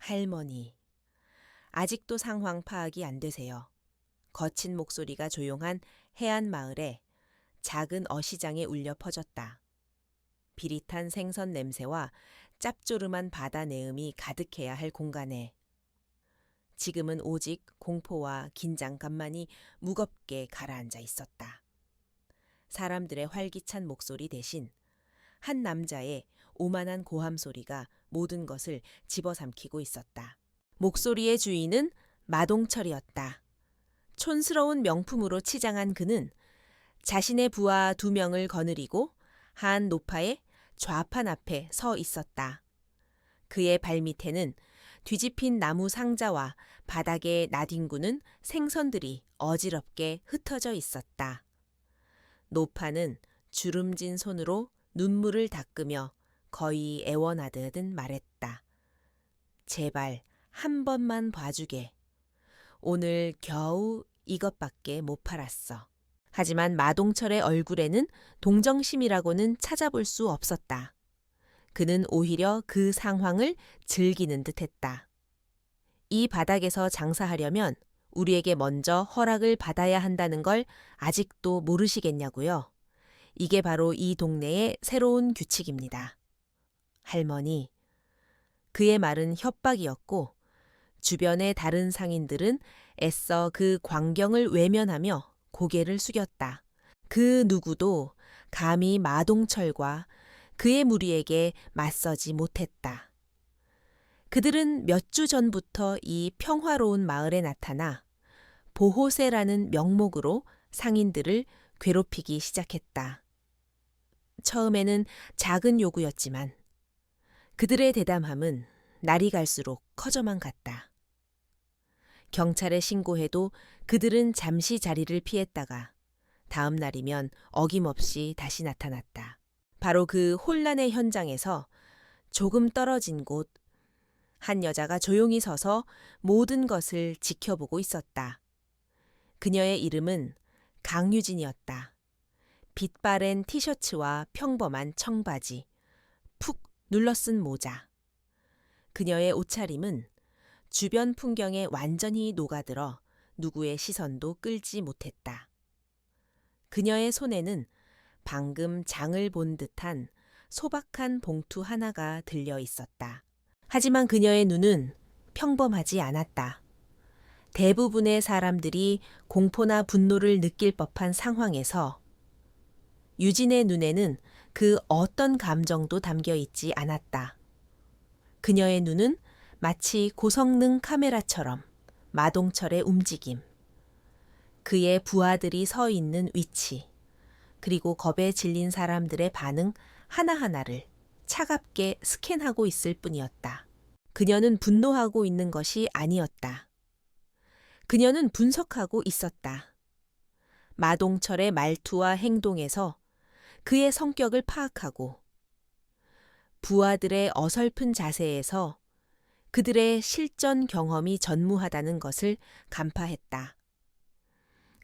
할머니, 아직도 상황 파악이 안 되세요. 거친 목소리가 조용한 해안 마을에 작은 어시장에 울려 퍼졌다. 비릿한 생선 냄새와 짭조름한 바다 내음이 가득해야 할 공간에 지금은 오직 공포와 긴장감만이 무겁게 가라앉아 있었다. 사람들의 활기찬 목소리 대신 한 남자의 오만한 고함 소리가 모든 것을 집어삼키고 있었다. 목소리의 주인은 마동철이었다. 촌스러운 명품으로 치장한 그는 자신의 부하 2명을 거느리고 한 노파의 좌판 앞에 서 있었다. 그의 발밑에는 뒤집힌 나무 상자와 바닥에 나뒹구는 생선들이 어지럽게 흩어져 있었다. 노파는 주름진 손으로 눈물을 닦으며 거의 애원하듯 말했다. 제발 한 번만 봐주게. 오늘 겨우 이것밖에 못 팔았어. 하지만 마동철의 얼굴에는 동정심이라고는 찾아볼 수 없었다. 그는 오히려 그 상황을 즐기는 듯했다. 이 바닥에서 장사하려면 우리에게 먼저 허락을 받아야 한다는 걸 아직도 모르시겠냐고요. 이게 바로 이 동네의 새로운 규칙입니다. 할머니, 그의 말은 협박이었고 주변의 다른 상인들은 애써 그 광경을 외면하며 고개를 숙였다. 그 누구도 감히 마동철과 그의 무리에게 맞서지 못했다. 그들은 몇 주 전부터 이 평화로운 마을에 나타나 보호세라는 명목으로 상인들을 괴롭히기 시작했다. 처음에는 작은 요구였지만 그들의 대담함은 날이 갈수록 커져만 갔다. 경찰에 신고해도 그들은 잠시 자리를 피했다가 다음 날이면 어김없이 다시 나타났다. 바로 그 혼란의 현장에서 조금 떨어진 곳, 한 여자가 조용히 서서 모든 것을 지켜보고 있었다. 그녀의 이름은 강유진이었다. 빛바랜 티셔츠와 평범한 청바지, 푹 눌러쓴 모자. 그녀의 옷차림은 주변 풍경에 완전히 녹아들어 누구의 시선도 끌지 못했다. 그녀의 손에는 방금 장을 본 듯한 소박한 봉투 하나가 들려 있었다. 하지만 그녀의 눈은 평범하지 않았다. 대부분의 사람들이 공포나 분노를 느낄 법한 상황에서 유진의 눈에는 그 어떤 감정도 담겨 있지 않았다. 그녀의 눈은 마치 고성능 카메라처럼 마동철의 움직임, 그의 부하들이 서 있는 위치, 그리고 겁에 질린 사람들의 반응 하나하나를 차갑게 스캔하고 있을 뿐이었다. 그녀는 분노하고 있는 것이 아니었다. 그녀는 분석하고 있었다. 마동철의 말투와 행동에서 그의 성격을 파악하고 부하들의 어설픈 자세에서 그들의 실전 경험이 전무하다는 것을 간파했다.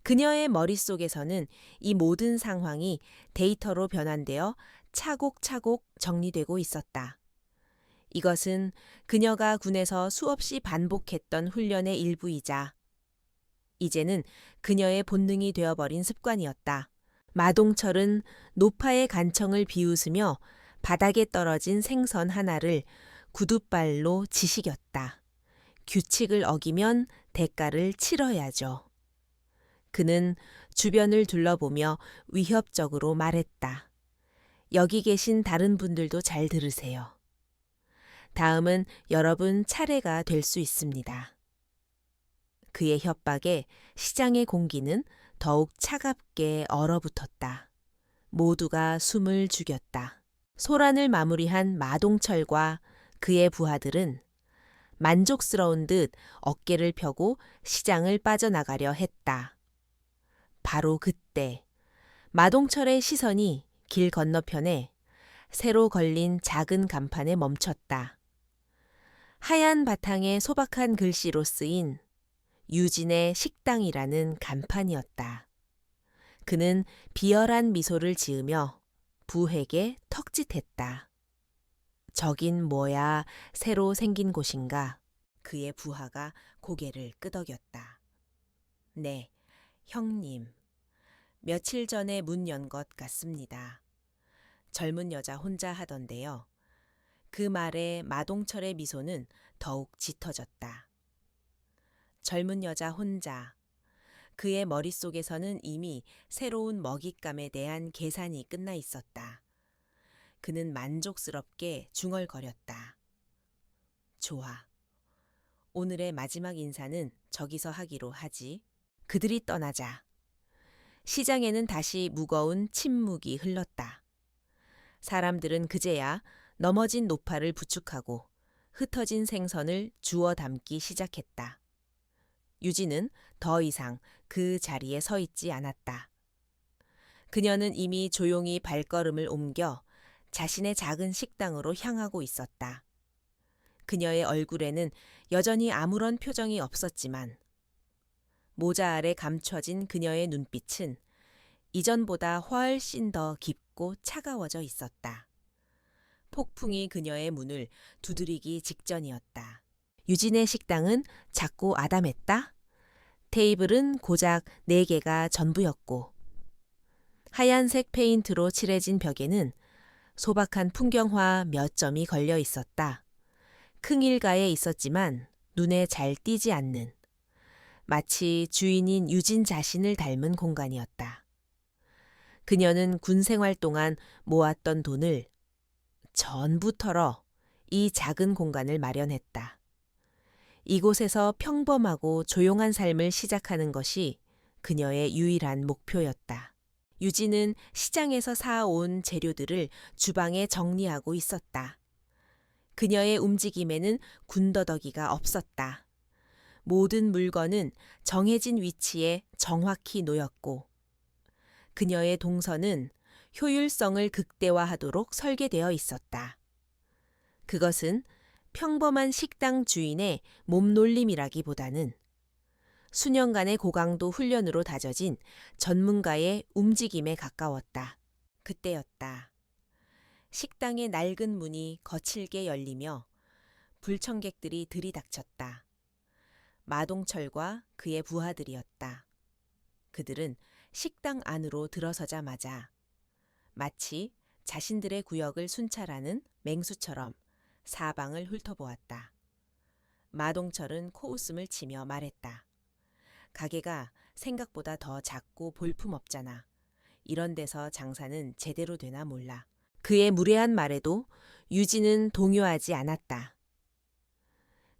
그녀의 머릿속에서는 이 모든 상황이 데이터로 변환되어 차곡차곡 정리되고 있었다. 이것은 그녀가 군에서 수없이 반복했던 훈련의 일부이자 이제는 그녀의 본능이 되어버린 습관이었다. 마동철은 노파의 간청을 비웃으며 바닥에 떨어진 생선 하나를 구둣발로 지시겼다. 규칙을 어기면 대가를 치러야죠. 그는 주변을 둘러보며 위협적으로 말했다. 여기 계신 다른 분들도 잘 들으세요. 다음은 여러분 차례가 될 수 있습니다. 그의 협박에 시장의 공기는 더욱 차갑게 얼어붙었다. 모두가 숨을 죽였다. 소란을 마무리한 마동철과 그의 부하들은 만족스러운 듯 어깨를 펴고 시장을 빠져나가려 했다. 바로 그때 마동철의 시선이 길 건너편에 새로 걸린 작은 간판에 멈췄다. 하얀 바탕에 소박한 글씨로 쓰인 유진의 식당이라는 간판이었다. 그는 비열한 미소를 지으며 부에게 턱짓했다. 저긴 뭐야, 새로 생긴 곳인가? 그의 부하가 고개를 끄덕였다. 네, 형님. 며칠 전에 문 연 것 같습니다. 젊은 여자 혼자 하던데요. 그 말에 마동철의 미소는 더욱 짙어졌다. 젊은 여자 혼자. 그의 머릿속에서는 이미 새로운 먹잇감에 대한 계산이 끝나 있었다. 그는 만족스럽게 중얼거렸다. 좋아. 오늘의 마지막 인사는 저기서 하기로 하지. 그들이 떠나자. 시장에는 다시 무거운 침묵이 흘렀다. 사람들은 그제야 넘어진 노파를 부축하고 흩어진 생선을 주워 담기 시작했다. 유진은 더 이상 그 자리에 서 있지 않았다. 그녀는 이미 조용히 발걸음을 옮겨 자신의 작은 식당으로 향하고 있었다. 그녀의 얼굴에는 여전히 아무런 표정이 없었지만 모자 아래 감춰진 그녀의 눈빛은 이전보다 훨씬 더 깊고 차가워져 있었다. 폭풍이 그녀의 문을 두드리기 직전이었다. 유진의 식당은 작고 아담했다. 테이블은 고작 4개가 전부였고 하얀색 페인트로 칠해진 벽에는 소박한 풍경화 몇 점이 걸려 있었다. 킁일가에 있었지만 눈에 잘 띄지 않는 마치 주인인 유진 자신을 닮은 공간이었다. 그녀는 군 생활 동안 모았던 돈을 전부 털어 이 작은 공간을 마련했다. 이곳에서 평범하고 조용한 삶을 시작하는 것이 그녀의 유일한 목표였다. 유진은 시장에서 사온 재료들을 주방에 정리하고 있었다. 그녀의 움직임에는 군더더기가 없었다. 모든 물건은 정해진 위치에 정확히 놓였고 그녀의 동선은 효율성을 극대화하도록 설계되어 있었다. 그것은 평범한 식당 주인의 몸놀림이라기보다는 수년간의 고강도 훈련으로 다져진 전문가의 움직임에 가까웠다. 그때였다. 식당의 낡은 문이 거칠게 열리며 불청객들이 들이닥쳤다. 마동철과 그의 부하들이었다. 그들은 식당 안으로 들어서자마자 마치 자신들의 구역을 순찰하는 맹수처럼 사방을 훑어보았다. 마동철은 코웃음을 치며 말했다. 가게가 생각보다 더 작고 볼품없잖아. 이런 데서 장사는 제대로 되나 몰라. 그의 무례한 말에도 유진은 동요하지 않았다.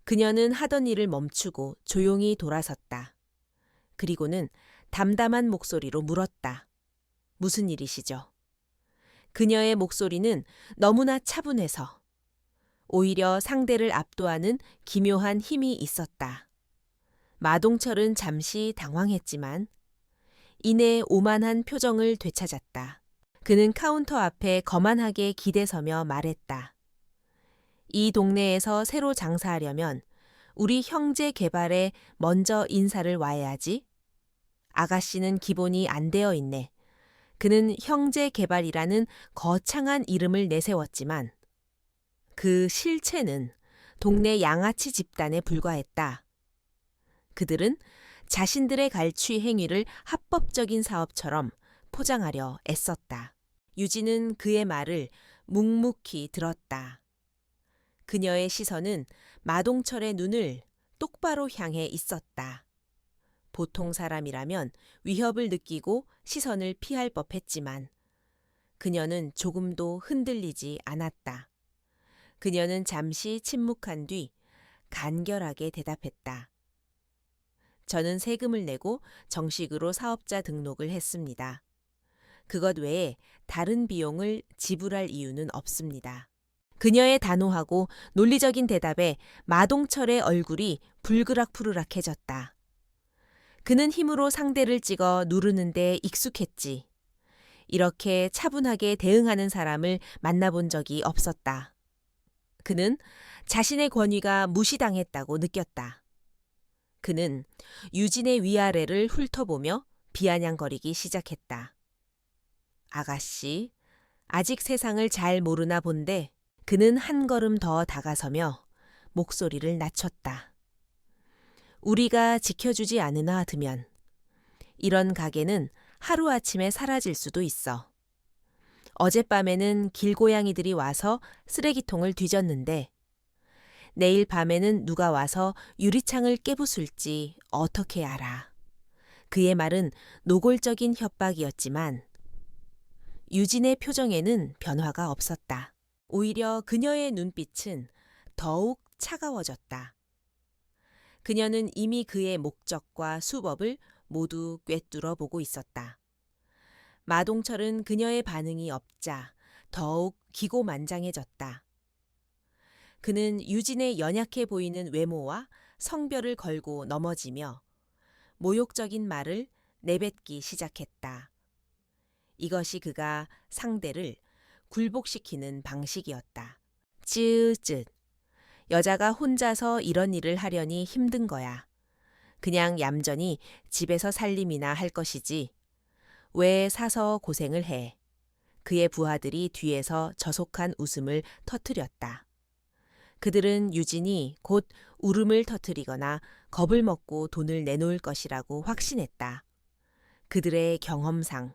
그녀는 하던 일을 멈추고 조용히 돌아섰다. 그리고는 담담한 목소리로 물었다. 무슨 일이시죠? 그녀의 목소리는 너무나 차분해서 오히려 상대를 압도하는 기묘한 힘이 있었다. 마동철은 잠시 당황했지만 이내 오만한 표정을 되찾았다. 그는 카운터 앞에 거만하게 기대서며 말했다. 이 동네에서 새로 장사하려면 우리 형제 개발에 먼저 인사를 와야지. 아가씨는 기본이 안 되어 있네. 그는 형제 개발이라는 거창한 이름을 내세웠지만 그 실체는 동네 양아치 집단에 불과했다. 그들은 자신들의 갈취 행위를 합법적인 사업처럼 포장하려 애썼다. 유진은 그의 말을 묵묵히 들었다. 그녀의 시선은 마동철의 눈을 똑바로 향해 있었다. 보통 사람이라면 위협을 느끼고 시선을 피할 법했지만 그녀는 조금도 흔들리지 않았다. 그녀는 잠시 침묵한 뒤 간결하게 대답했다. 저는 세금을 내고 정식으로 사업자 등록을 했습니다. 그것 외에 다른 비용을 지불할 이유는 없습니다. 그녀의 단호하고 논리적인 대답에 마동철의 얼굴이 불그락푸르락해졌다. 그는 힘으로 상대를 찍어 누르는 데 익숙했지. 이렇게 차분하게 대응하는 사람을 만나본 적이 없었다. 그는 자신의 권위가 무시당했다고 느꼈다. 그는 유진의 위아래를 훑어보며 비아냥거리기 시작했다. 아가씨, 아직 세상을 잘 모르나 본데 그는 한 걸음 더 다가서며 목소리를 낮췄다. 우리가 지켜주지 않으나 두면 이런 가게는 하루아침에 사라질 수도 있어. 어젯밤에는 길고양이들이 와서 쓰레기통을 뒤졌는데 내일 밤에는 누가 와서 유리창을 깨부술지 어떻게 알아. 그의 말은 노골적인 협박이었지만 유진의 표정에는 변화가 없었다. 오히려 그녀의 눈빛은 더욱 차가워졌다. 그녀는 이미 그의 목적과 수법을 모두 꿰뚫어 보고 있었다. 마동철은 그녀의 반응이 없자 더욱 기고만장해졌다. 그는 유진의 연약해 보이는 외모와 성별을 걸고 넘어지며 모욕적인 말을 내뱉기 시작했다. 이것이 그가 상대를 굴복시키는 방식이었다. 쯔쯧. 여자가 혼자서 이런 일을 하려니 힘든 거야. 그냥 얌전히 집에서 살림이나 할 것이지. 왜 사서 고생을 해. 그의 부하들이 뒤에서 저속한 웃음을 터뜨렸다. 그들은 유진이 곧 울음을 터뜨리거나 겁을 먹고 돈을 내놓을 것이라고 확신했다. 그들의 경험상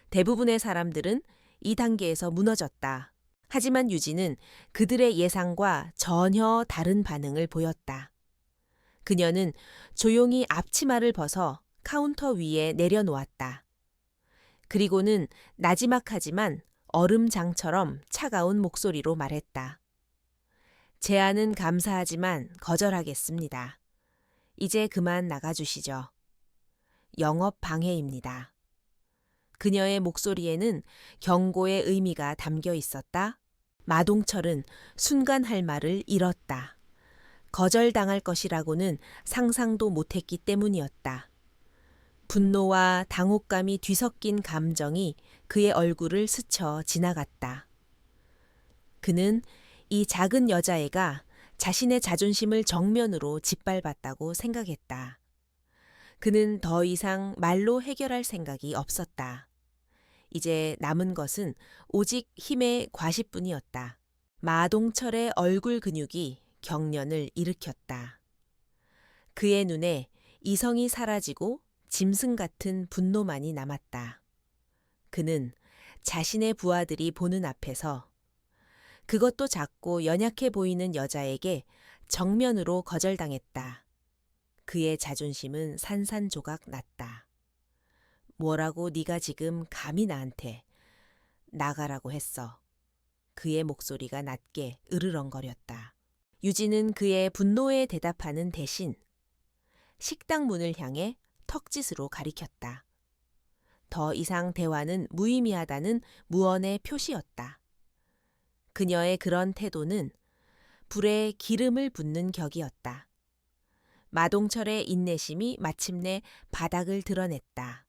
대부분의 사람들은 이 단계에서 무너졌다. 하지만 유진은 그들의 예상과 전혀 다른 반응을 보였다. 그녀는 조용히 앞치마를 벗어 카운터 위에 내려놓았다. 그리고는 나지막하지만 얼음장처럼 차가운 목소리로 말했다. 제안은 감사하지만 거절하겠습니다. 이제 그만 나가주시죠. 영업 방해입니다. 그녀의 목소리에는 경고의 의미가 담겨 있었다. 마동철은 순간 할 말을 잃었다. 거절당할 것이라고는 상상도 못했기 때문이었다. 분노와 당혹감이 뒤섞인 감정이 그의 얼굴을 스쳐 지나갔다. 그는 이 작은 여자애가 자신의 자존심을 정면으로 짓밟았다고 생각했다. 그는 더 이상 말로 해결할 생각이 없었다. 이제 남은 것은 오직 힘의 과시뿐이었다. 마동철의 얼굴 근육이 경련을 일으켰다. 그의 눈에 이성이 사라지고 짐승 같은 분노만이 남았다. 그는 자신의 부하들이 보는 앞에서 그것도 작고 연약해 보이는 여자에게 정면으로 거절당했다. 그의 자존심은 산산조각 났다. 뭐라고 네가 지금 감히 나한테 나가라고 했어. 그의 목소리가 낮게 으르렁거렸다. 유진은 그의 분노에 대답하는 대신 식당 문을 향해 턱짓으로 가리켰다. 더 이상 대화는 무의미하다는 무언의 표시였다. 그녀의 그런 태도는 불에 기름을 붓는 격이었다. 마동철의 인내심이 마침내 바닥을 드러냈다.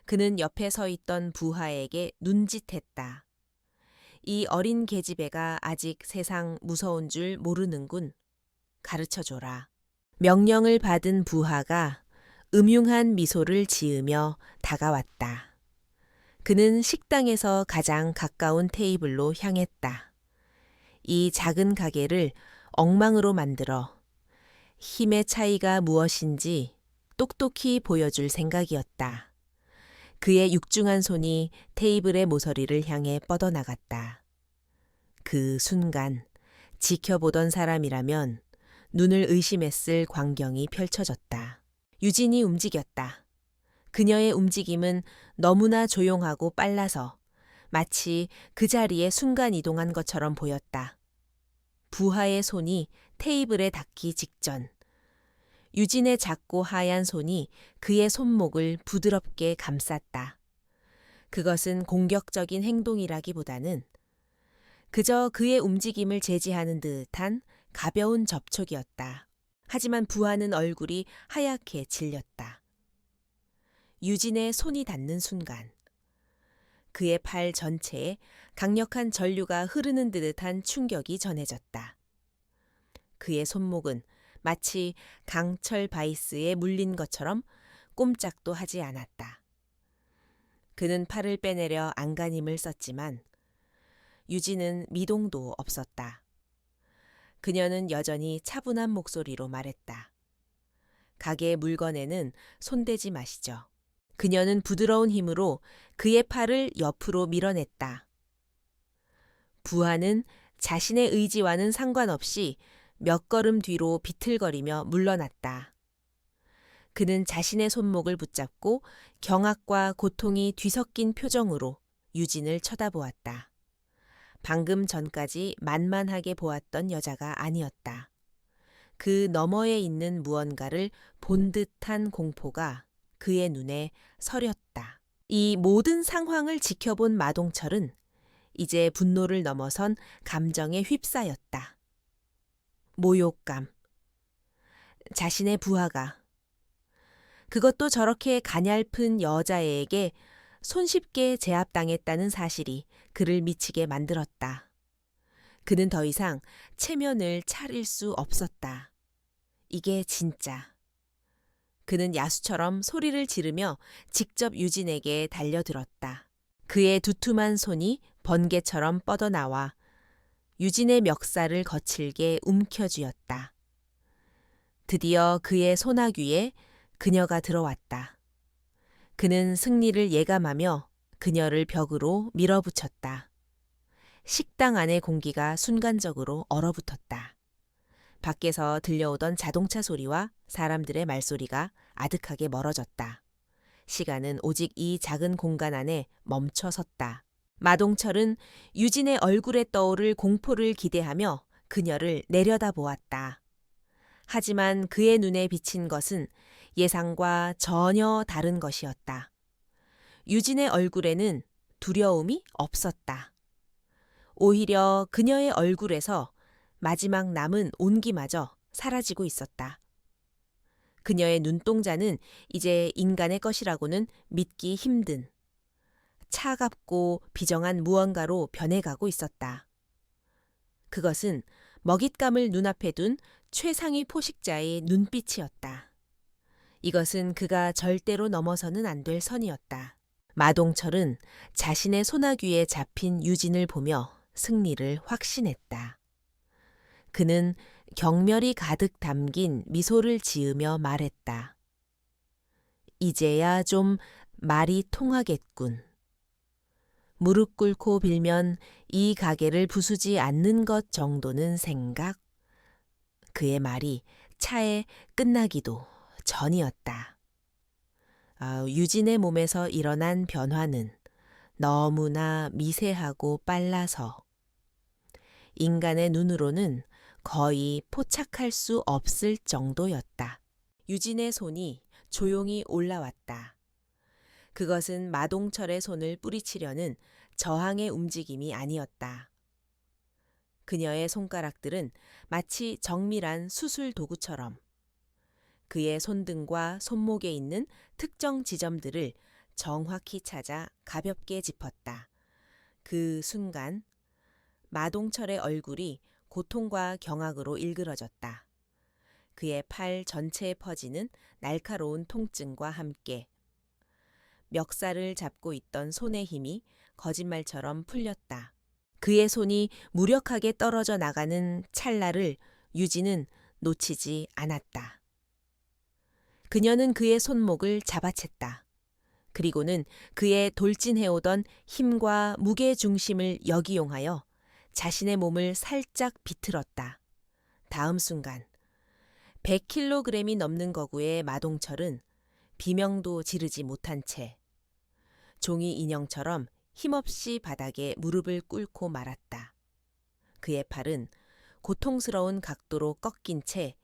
그는 옆에 서 있던 부하에게 눈짓했다. 이 어린 계집애가 아직 세상 무서운 줄 모르는군. 가르쳐줘라. 명령을 받은 부하가 음흉한 미소를 지으며 다가왔다. 그는 식당에서 가장 가까운 테이블로 향했다. 이 작은 가게를 엉망으로 만들어 힘의 차이가 무엇인지 똑똑히 보여줄 생각이었다. 그의 육중한 손이 테이블의 모서리를 향해 뻗어나갔다. 그 순간 지켜보던 사람이라면 눈을 의심했을 광경이 펼쳐졌다. 유진이 움직였다. 그녀의 움직임은 너무나 조용하고 빨라서 마치 그 자리에 순간 이동한 것처럼 보였다. 부하의 손이 테이블에 닿기 직전 유진의 작고 하얀 손이 그의 손목을 부드럽게 감쌌다. 그것은 공격적인 행동이라기보다는 그저 그의 움직임을 제지하는 듯한 가벼운 접촉이었다. 하지만 부하는 얼굴이 하얗게 질렸다. 유진의 손이 닿는 순간 그의 팔 전체에 강력한 전류가 흐르는 듯한 충격이 전해졌다. 그의 손목은 마치 강철 바이스에 물린 것처럼 꼼짝도 하지 않았다. 그는 팔을 빼내려 안간힘을 썼지만 유진은 미동도 없었다. 그녀는 여전히 차분한 목소리로 말했다. 가게의 물건에는 손대지 마시죠. 그녀는 부드러운 힘으로 그의 팔을 옆으로 밀어냈다. 부하는 자신의 의지와는 상관없이 몇 걸음 뒤로 비틀거리며 물러났다. 그는 자신의 손목을 붙잡고 경악과 고통이 뒤섞인 표정으로 유진을 쳐다보았다. 방금 전까지 만만하게 보았던 여자가 아니었다. 그 너머에 있는 무언가를 본 듯한 공포가 그의 눈에 서렸다. 이 모든 상황을 지켜본 마동철은 이제 분노를 넘어선 감정에 휩싸였다. 모욕감. 자신의 부하가 그것도 저렇게 가냘픈 여자애에게 손쉽게 제압당했다는 사실이 그를 미치게 만들었다. 그는 더 이상 체면을 차릴 수 없었다. 이게 진짜. 그는 야수처럼 소리를 지르며 직접 유진에게 달려들었다. 그의 두툼한 손이 번개처럼 뻗어나와 유진의 멱살을 거칠게 움켜쥐었다. 드디어 그의 소나귀에 그녀가 들어왔다. 그는 승리를 예감하며 그녀를 벽으로 밀어붙였다. 식당 안의 공기가 순간적으로 얼어붙었다. 밖에서 들려오던 자동차 소리와 사람들의 말소리가 아득하게 멀어졌다. 시간은 오직 이 작은 공간 안에 멈춰 섰다. 마동철은 유진의 얼굴에 떠오를 공포를 기대하며 그녀를 내려다보았다. 하지만 그의 눈에 비친 것은 예상과 전혀 다른 것이었다. 유진의 얼굴에는 두려움이 없었다. 오히려 그녀의 얼굴에서 마지막 남은 온기마저 사라지고 있었다. 그녀의 눈동자는 이제 인간의 것이라고는 믿기 힘든 차갑고 비정한 무언가로 변해가고 있었다. 그것은 먹잇감을 눈앞에 둔 최상위 포식자의 눈빛이었다. 이것은 그가 절대로 넘어서는 안 될 선이었다. 마동철은 자신의 소나귀에 잡힌 유진을 보며 승리를 확신했다. 그는 경멸이 가득 담긴 미소를 지으며 말했다. 이제야 좀 말이 통하겠군. 무릎 꿇고 빌면 이 가게를 부수지 않는 것 정도는 생각? 그의 말이 차에 끝나기도 전이었다. 유진의 몸에서 일어난 변화는 너무나 미세하고 빨라서 인간의 눈으로는 거의 포착할 수 없을 정도였다. 유진의 손이 조용히 올라왔다. 그것은 마동철의 손을 뿌리치려는 저항의 움직임이 아니었다. 그녀의 손가락들은 마치 정밀한 수술 도구처럼 그의 손등과 손목에 있는 특정 지점들을 정확히 찾아 가볍게 짚었다. 그 순간 마동철의 얼굴이 고통과 경악으로 일그러졌다. 그의 팔 전체에 퍼지는 날카로운 통증과 함께 멱살을 잡고 있던 손의 힘이 거짓말처럼 풀렸다. 그의 손이 무력하게 떨어져 나가는 찰나를 유진은 놓치지 않았다. 그녀는 그의 손목을 잡아챘다. 그리고는 그의 돌진해오던 힘과 무게 중심을 역이용하여 자신의 몸을 살짝 비틀었다. 다음 순간 100kg이 넘는 거구의 마동철은 비명도 지르지 못한 채 종이 인형처럼 힘없이 바닥에 무릎을 꿇고 말았다. 그의 팔은 고통스러운 각도로 꺾인 채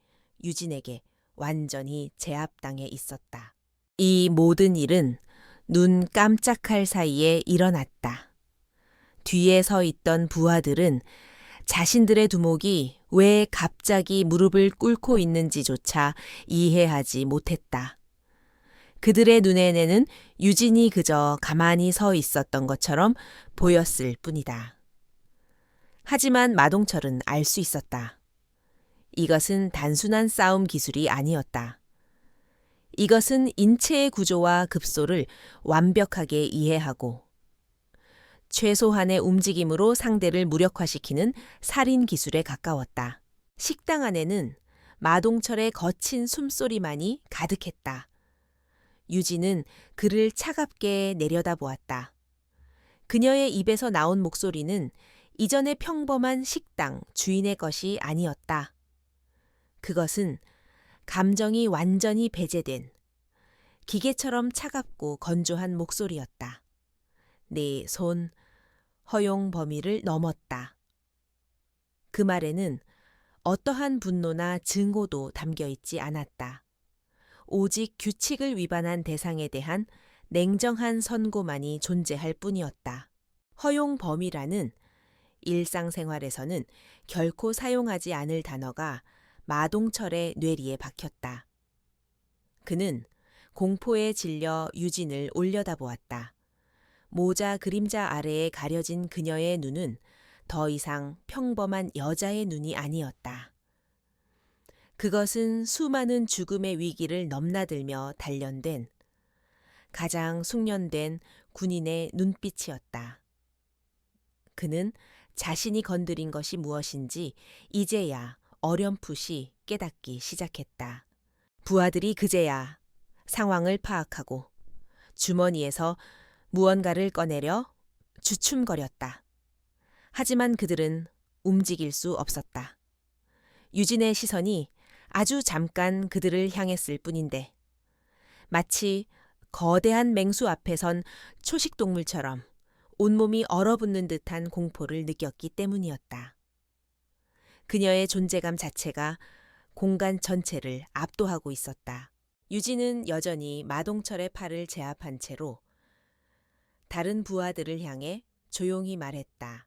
유진에게 완전히 제압당해 있었다. 이 모든 일은 눈 깜짝할 사이에 일어났다. 뒤에 서 있던 부하들은 자신들의 두목이 왜 갑자기 무릎을 꿇고 있는지조차 이해하지 못했다. 그들의 눈에는 유진이 그저 가만히 서 있었던 것처럼 보였을 뿐이다. 하지만 마동철은 알 수 있었다. 이것은 단순한 싸움 기술이 아니었다. 이것은 인체의 구조와 급소를 완벽하게 이해하고 최소한의 움직임으로 상대를 무력화시키는 살인 기술에 가까웠다. 식당 안에는 마동철의 거친 숨소리만이 가득했다. 유진은 그를 차갑게 내려다보았다. 그녀의 입에서 나온 목소리는 이전의 평범한 식당 주인의 것이 아니었다. 그것은 감정이 완전히 배제된 기계처럼 차갑고 건조한 목소리였다. 내 손, 허용 범위를 넘었다. 그 말에는 어떠한 분노나 증오도 담겨 있지 않았다. 오직 규칙을 위반한 대상에 대한 냉정한 선고만이 존재할 뿐이었다. 허용 범위라는 일상생활에서는 결코 사용하지 않을 단어가 마동철의 뇌리에 박혔다. 그는 공포에 질려 유진을 올려다보았다. 모자 그림자 아래에 가려진 그녀의 눈은 더 이상 평범한 여자의 눈이 아니었다. 그것은 수많은 죽음의 위기를 넘나들며 단련된 가장 숙련된 군인의 눈빛이었다. 그는 자신이 건드린 것이 무엇인지 이제야 어렴풋이 깨닫기 시작했다. 부하들이 그제야 상황을 파악하고 주머니에서 무언가를 꺼내려 주춤거렸다. 하지만 그들은 움직일 수 없었다. 유진의 시선이 아주 잠깐 그들을 향했을 뿐인데 마치 거대한 맹수 앞에 선 초식동물처럼 온몸이 얼어붙는 듯한 공포를 느꼈기 때문이었다. 그녀의 존재감 자체가 공간 전체를 압도하고 있었다. 유진은 여전히 마동철의 팔을 제압한 채로 다른 부하들을 향해 조용히 말했다.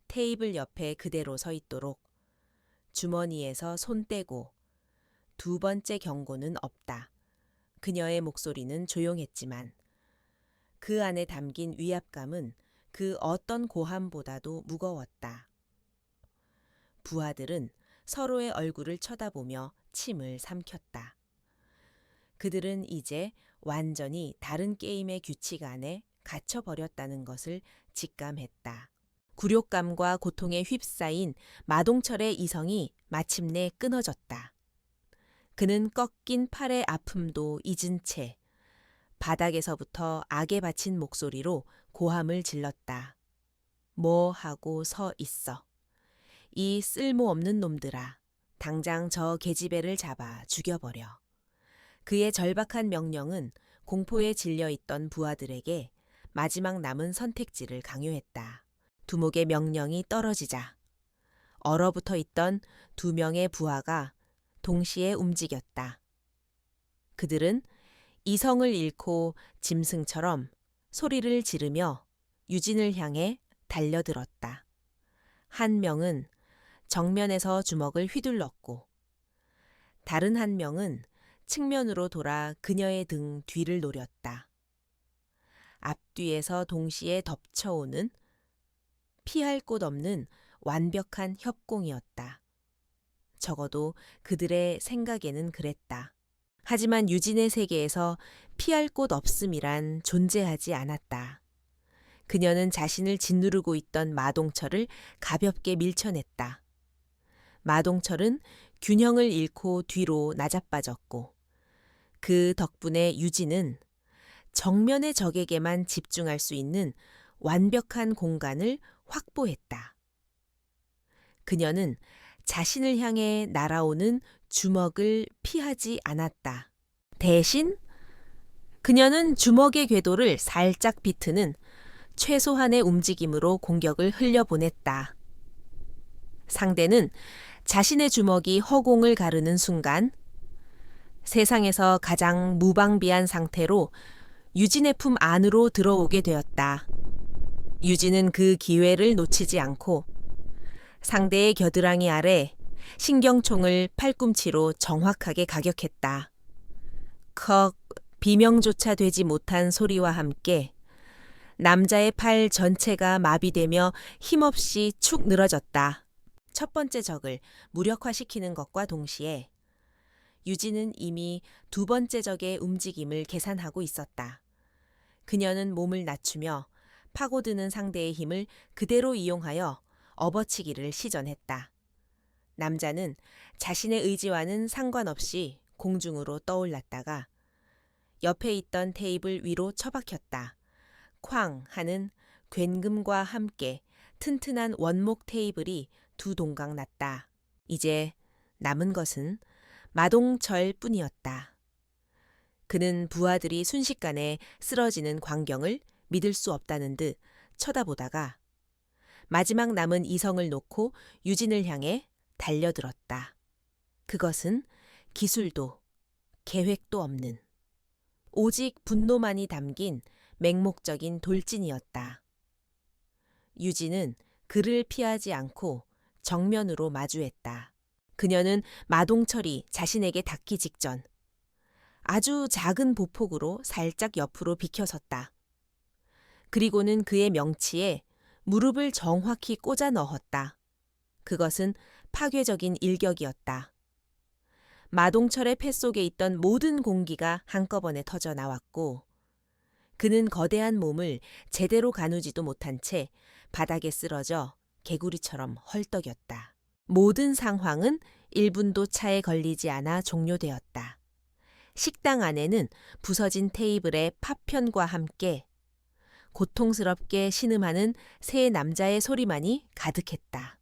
테이블 옆에 그대로 서 있도록. 주머니에서 손 떼고. 두 번째 경고는 없다. 그녀의 목소리는 조용했지만 그 안에 담긴 위압감은 그 어떤 고함보다도 무거웠다. 부하들은 서로의 얼굴을 쳐다보며 침을 삼켰다. 그들은 이제 완전히 다른 게임의 규칙 안에 갇혀버렸다는 것을 직감했다. 굴욕감과 고통에 휩싸인 마동철의 이성이 마침내 끊어졌다. 그는 꺾인 팔의 아픔도 잊은 채 바닥에서부터 악에 바친 목소리로 고함을 질렀다. 뭐 하고 서 있어. 이 쓸모없는 놈들아. 당장 저 계집애를 잡아 죽여버려. 그의 절박한 명령은 공포에 질려있던 부하들에게 마지막 남은 선택지를 강요했다. 두목의 명령이 떨어지자 얼어붙어 있던 두 명의 부하가 동시에 움직였다. 그들은 이성을 잃고 짐승처럼 소리를 지르며 유진을 향해 달려들었다. 한 명은 정면에서 주먹을 휘둘렀고 다른 한 명은 측면으로 돌아 그녀의 등 뒤를 노렸다. 앞뒤에서 동시에 덮쳐오는 피할 곳 없는 완벽한 협공이었다. 적어도 그들의 생각에는 그랬다. 하지만 유진의 세계에서 피할 곳 없음이란 존재하지 않았다. 그녀는 자신을 짓누르고 있던 마동철을 가볍게 밀쳐냈다. 마동철은 균형을 잃고 뒤로 나자빠졌고 그 덕분에 유진은 정면의 적에게만 집중할 수 있는 완벽한 공간을 확보했다. 그녀는 자신을 향해 날아오는 주먹을 피하지 않았다. 대신 그녀는 주먹의 궤도를 살짝 비트는 최소한의 움직임으로 공격을 흘려보냈다. 상대는 자신의 주먹이 허공을 가르는 순간 세상에서 가장 무방비한 상태로 유진의 품 안으로 들어오게 되었다. 유진은 그 기회를 놓치지 않고 상대의 겨드랑이 아래 신경총을 팔꿈치로 정확하게 가격했다. 컥 비명조차 되지 못한 소리와 함께 남자의 팔 전체가 마비되며 힘없이 축 늘어졌다. 첫 번째 적을 무력화시키는 것과 동시에 유진은 이미 두 번째 적의 움직임을 계산하고 있었다. 그녀는 몸을 낮추며 파고드는 상대의 힘을 그대로 이용하여 업어치기를 시전했다. 남자는 자신의 의지와는 상관없이 공중으로 떠올랐다가 옆에 있던 테이블 위로 처박혔다. 쾅 하는 굉금과 함께 튼튼한 원목 테이블이 두 동강 났다. 이제 남은 것은 마동철 뿐이었다. 그는 부하들이 순식간에 쓰러지는 광경을 믿을 수 없다는 듯 쳐다보다가 마지막 남은 이성을 놓고 유진을 향해 달려들었다. 그것은 기술도 계획도 없는 오직 분노만이 담긴 맹목적인 돌진이었다. 유진은 그를 피하지 않고 정면으로 마주했다. 그녀는 마동철이 자신에게 닿기 직전 아주 작은 보폭으로 살짝 옆으로 비켜섰다. 그리고는 그의 명치에 무릎을 정확히 꽂아 넣었다. 그것은 파괴적인 일격이었다. 마동철의 폐 속에 있던 모든 공기가 한꺼번에 터져 나왔고 그는 거대한 몸을 제대로 가누지도 못한 채 바닥에 쓰러져 개구리처럼 헐떡였다. 모든 상황은 1분도 차에 걸리지 않아 종료되었다. 식당 안에는 부서진 테이블의 파편과 함께 고통스럽게 신음하는 세 남자의 소리만이 가득했다.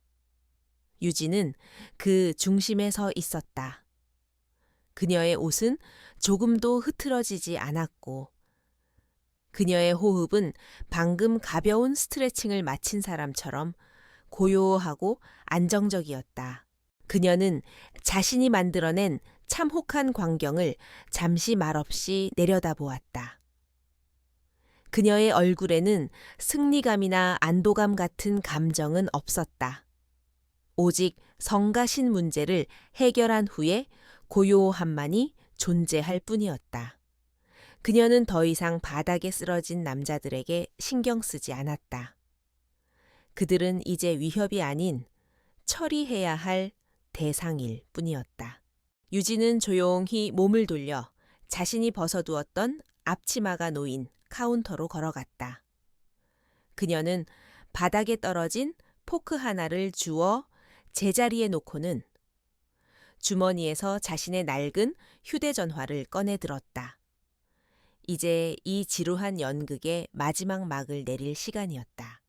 유진은 그 중심에 서 있었다. 그녀의 옷은 조금도 흐트러지지 않았고 그녀의 호흡은 방금 가벼운 스트레칭을 마친 사람처럼 고요하고 안정적이었다. 그녀는 자신이 만들어낸 참혹한 광경을 잠시 말없이 내려다보았다. 그녀의 얼굴에는 승리감이나 안도감 같은 감정은 없었다. 오직 성가신 문제를 해결한 후에 고요함만이 존재할 뿐이었다. 그녀는 더 이상 바닥에 쓰러진 남자들에게 신경 쓰지 않았다. 그들은 이제 위협이 아닌 처리해야 할 대상일 뿐이었다. 유진은 조용히 몸을 돌려 자신이 벗어두었던 앞치마가 놓인 카운터로 걸어갔다. 그녀는 바닥에 떨어진 포크 하나를 주워 제자리에 놓고는 주머니에서 자신의 낡은 휴대전화를 꺼내 들었다. 이제 이 지루한 연극의 마지막 막을 내릴 시간이었다.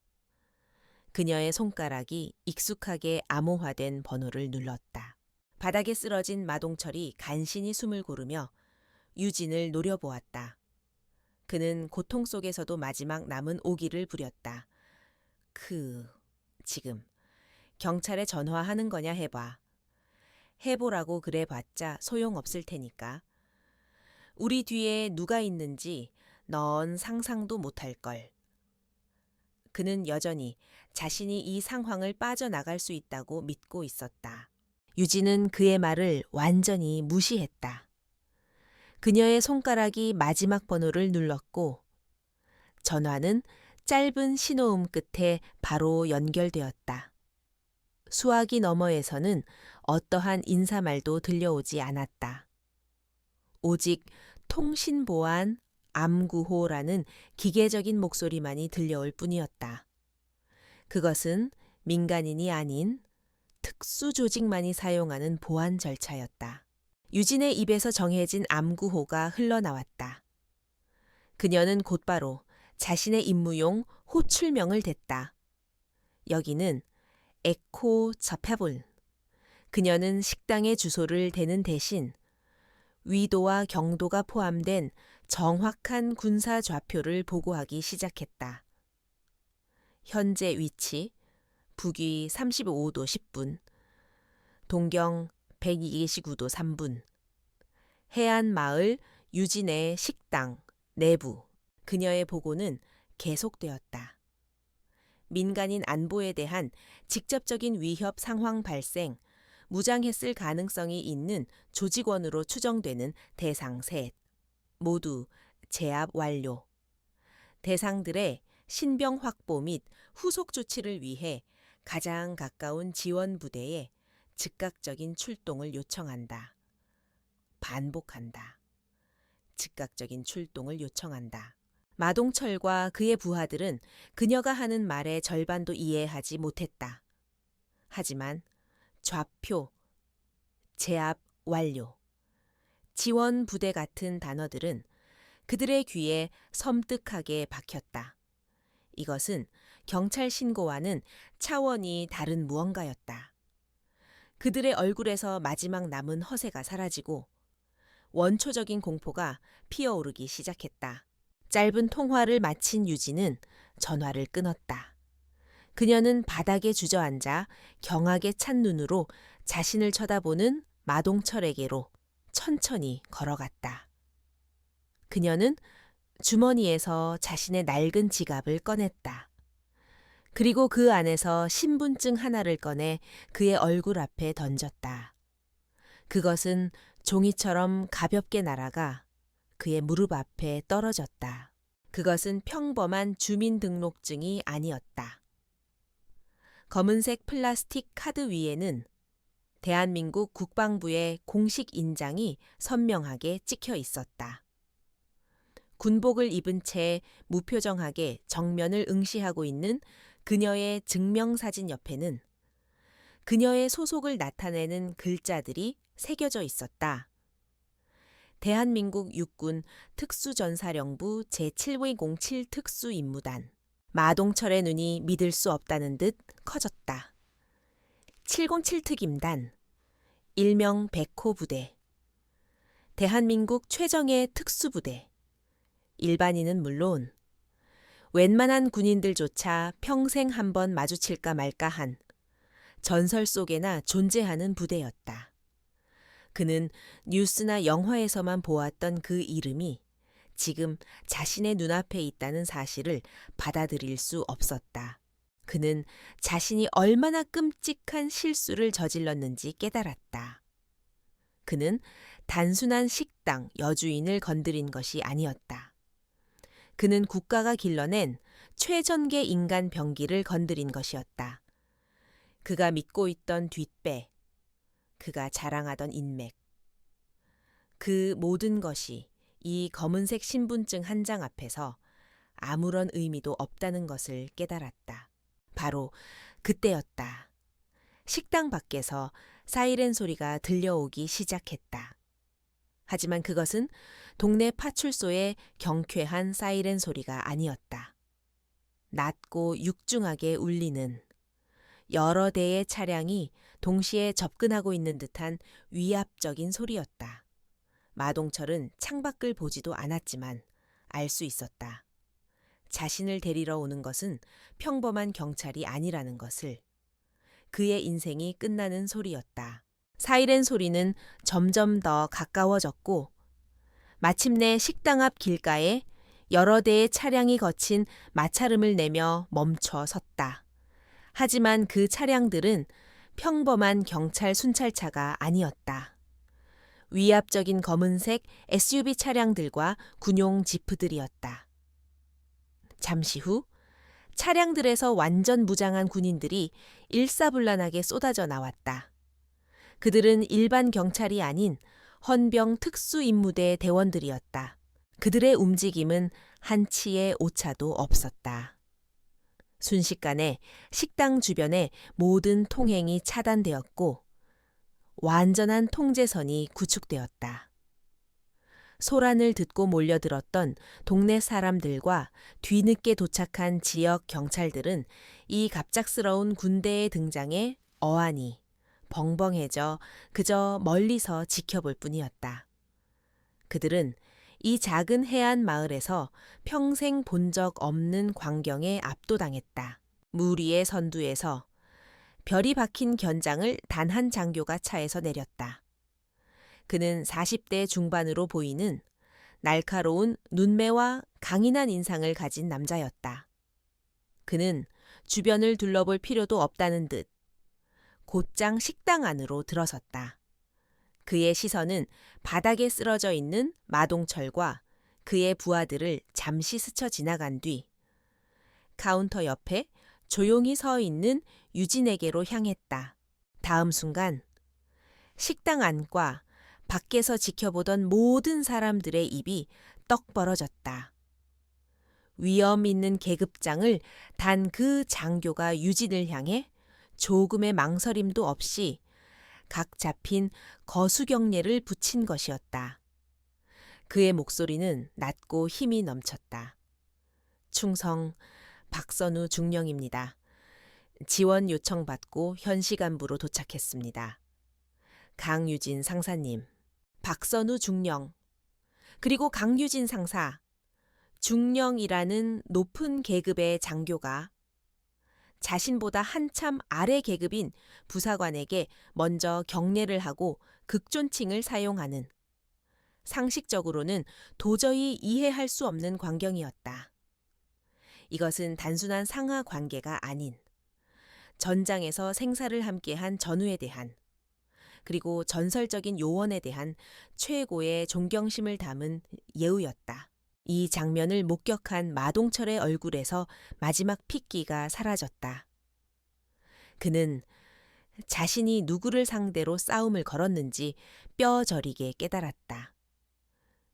그녀의 손가락이 익숙하게 암호화된 번호를 눌렀다. 바닥에 쓰러진 마동철이 간신히 숨을 고르며 유진을 노려보았다. 그는 고통 속에서도 마지막 남은 오기를 부렸다. 지금 경찰에 전화하는 거냐 해봐. 해보라고 그래봤자 소용없을 테니까. 우리 뒤에 누가 있는지 넌 상상도 못할걸. 그는 여전히 자신이 이 상황을 빠져나갈 수 있다고 믿고 있었다. 유진은 그의 말을 완전히 무시했다. 그녀의 손가락이 마지막 번호를 눌렀고 전화는 짧은 신호음 끝에 바로 연결되었다. 수화기 너머에서는 어떠한 인사말도 들려오지 않았다. 오직 통신보안 암구호라는 기계적인 목소리만이 들려올 뿐이었다. 그것은 민간인이 아닌 특수조직만이 사용하는 보안 절차였다. 유진의 입에서 정해진 암구호가 흘러나왔다. 그녀는 곧바로 자신의 임무용 호출명을 댔다. 여기는 에코 저페볼. 그녀는 식당의 주소를 대는 대신 위도와 경도가 포함된 정확한 군사 좌표를 보고하기 시작했다. 현재 위치 북위 35도 10분, 동경 129도 3분, 해안마을 유진의 식당 내부. 그녀의 보고는 계속되었다. 민간인 안보에 대한 직접적인 위협 상황 발생, 무장했을 가능성이 있는 조직원으로 추정되는 대상 셋. 모두 제압 완료. 대상들의 신병 확보 및 후속 조치를 위해 가장 가까운 지원 부대에 즉각적인 출동을 요청한다. 반복한다. 즉각적인 출동을 요청한다. 마동철과 그의 부하들은 그녀가 하는 말의 절반도 이해하지 못했다. 하지만 좌표, 제압 완료, 지원 부대 같은 단어들은 그들의 귀에 섬뜩하게 박혔다. 이것은 경찰 신고와는 차원이 다른 무언가였다. 그들의 얼굴에서 마지막 남은 허세가 사라지고 원초적인 공포가 피어오르기 시작했다. 짧은 통화를 마친 유진은 전화를 끊었다. 그녀는 바닥에 주저앉아 경악에 찬 눈으로 자신을 쳐다보는 마동철에게로 천천히 걸어갔다. 그녀는 주머니에서 자신의 낡은 지갑을 꺼냈다. 그리고 그 안에서 신분증 하나를 꺼내 그의 얼굴 앞에 던졌다. 그것은 종이처럼 가볍게 날아가 그의 무릎 앞에 떨어졌다. 그것은 평범한 주민등록증이 아니었다. 검은색 플라스틱 카드 위에는 대한민국 국방부의 공식 인장이 선명하게 찍혀 있었다. 군복을 입은 채 무표정하게 정면을 응시하고 있는 그녀의 증명사진 옆에는 그녀의 소속을 나타내는 글자들이 새겨져 있었다. 대한민국 육군 특수전사령부 제707 특수임무단. 마동철의 눈이 믿을 수 없다는 듯 커졌다. 707특임단, 일명 백호 부대, 대한민국 최정예 특수부대. 일반인은 물론 웬만한 군인들조차 평생 한번 마주칠까 말까 한 전설 속에나 존재하는 부대였다. 그는 뉴스나 영화에서만 보았던 그 이름이 지금 자신의 눈앞에 있다는 사실을 받아들일 수 없었다. 그는 자신이 얼마나 끔찍한 실수를 저질렀는지 깨달았다. 그는 단순한 식당 여주인을 건드린 것이 아니었다. 그는 국가가 길러낸 최전계 인간 병기를 건드린 것이었다. 그가 믿고 있던 뒷배, 그가 자랑하던 인맥, 그 모든 것이 이 검은색 신분증 한 장 앞에서 아무런 의미도 없다는 것을 깨달았다. 바로 그때였다. 식당 밖에서 사이렌 소리가 들려오기 시작했다. 하지만 그것은 동네 파출소의 경쾌한 사이렌 소리가 아니었다. 낮고 육중하게 울리는 여러 대의 차량이 동시에 접근하고 있는 듯한 위압적인 소리였다. 마동철은 창밖을 보지도 않았지만 알 수 있었다. 자신을 데리러 오는 것은 평범한 경찰이 아니라는 것을. 그의 인생이 끝나는 소리였다. 사이렌 소리는 점점 더 가까워졌고 마침내 식당 앞 길가에 여러 대의 차량이 거친 마찰음을 내며 멈춰 섰다. 하지만 그 차량들은 평범한 경찰 순찰차가 아니었다. 위압적인 검은색 SUV 차량들과 군용 지프들이었다. 잠시 후 차량들에서 완전 무장한 군인들이 일사불란하게 쏟아져 나왔다. 그들은 일반 경찰이 아닌 헌병 특수임무대 대원들이었다. 그들의 움직임은 한치의 오차도 없었다. 순식간에 식당 주변의 모든 통행이 차단되었고 완전한 통제선이 구축되었다. 소란을 듣고 몰려들었던 동네 사람들과 뒤늦게 도착한 지역 경찰들은 이 갑작스러운 군대의 등장에 어안이 벙벙해져 그저 멀리서 지켜볼 뿐이었다. 그들은 이 작은 해안 마을에서 평생 본 적 없는 광경에 압도당했다. 물 위의 선두에서 별이 박힌 견장을 단 한 장교가 차에서 내렸다. 그는 40대 중반으로 보이는 날카로운 눈매와 강인한 인상을 가진 남자였다. 그는 주변을 둘러볼 필요도 없다는 듯 곧장 식당 안으로 들어섰다. 그의 시선은 바닥에 쓰러져 있는 마동철과 그의 부하들을 잠시 스쳐 지나간 뒤 카운터 옆에 조용히 서 있는 유진에게로 향했다. 다음 순간 식당 안과 밖에서 지켜보던 모든 사람들의 입이 떡 벌어졌다. 위험 있는 계급장을 단 그 장교가 유진을 향해 조금의 망설임도 없이 각 잡힌 거수경례를 붙인 것이었다. 그의 목소리는 낮고 힘이 넘쳤다. 충성, 박선우 중령입니다. 지원 요청받고 현시간부로 도착했습니다. 강유진 상사님, 박선우 중령, 그리고 강유진 상사, 중령이라는 높은 계급의 장교가 자신보다 한참 아래 계급인 부사관에게 먼저 경례를 하고 극존칭을 사용하는, 상식적으로는 도저히 이해할 수 없는 광경이었다. 이것은 단순한 상하 관계가 아닌 전장에서 생사를 함께한 전우에 대한, 그리고 전설적인 요원에 대한 최고의 존경심을 담은 예우였다. 이 장면을 목격한 마동철의 얼굴에서 마지막 핏기가 사라졌다. 그는 자신이 누구를 상대로 싸움을 걸었는지 뼈저리게 깨달았다.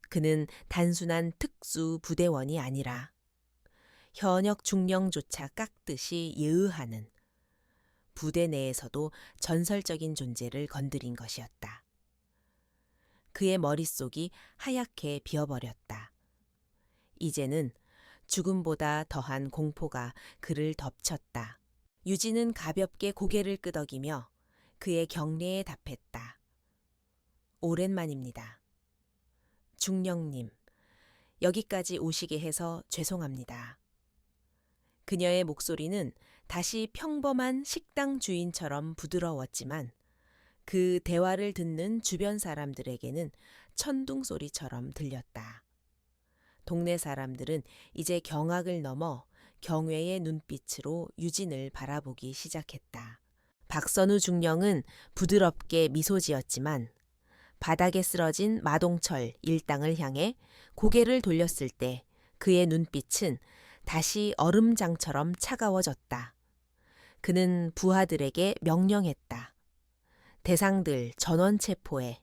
그는 단순한 특수 부대원이 아니라 현역 중령조차 깎듯이 예의하는 부대 내에서도 전설적인 존재를 건드린 것이었다. 그의 머릿속이 하얗게 비어버렸다. 이제는 죽음보다 더한 공포가 그를 덮쳤다. 유진은 가볍게 고개를 끄덕이며 그의 경례에 답했다. 오랜만입니다. 중령님, 여기까지 오시게 해서 죄송합니다. 그녀의 목소리는 다시 평범한 식당 주인처럼 부드러웠지만 그 대화를 듣는 주변 사람들에게는 천둥 소리처럼 들렸다. 동네 사람들은 이제 경악을 넘어 경외의 눈빛으로 유진을 바라보기 시작했다. 박선우 중령은 부드럽게 미소 지었지만 바닥에 쓰러진 마동철 일당을 향해 고개를 돌렸을 때 그의 눈빛은 다시 얼음장처럼 차가워졌다. 그는 부하들에게 명령했다. 대상들 전원 체포해.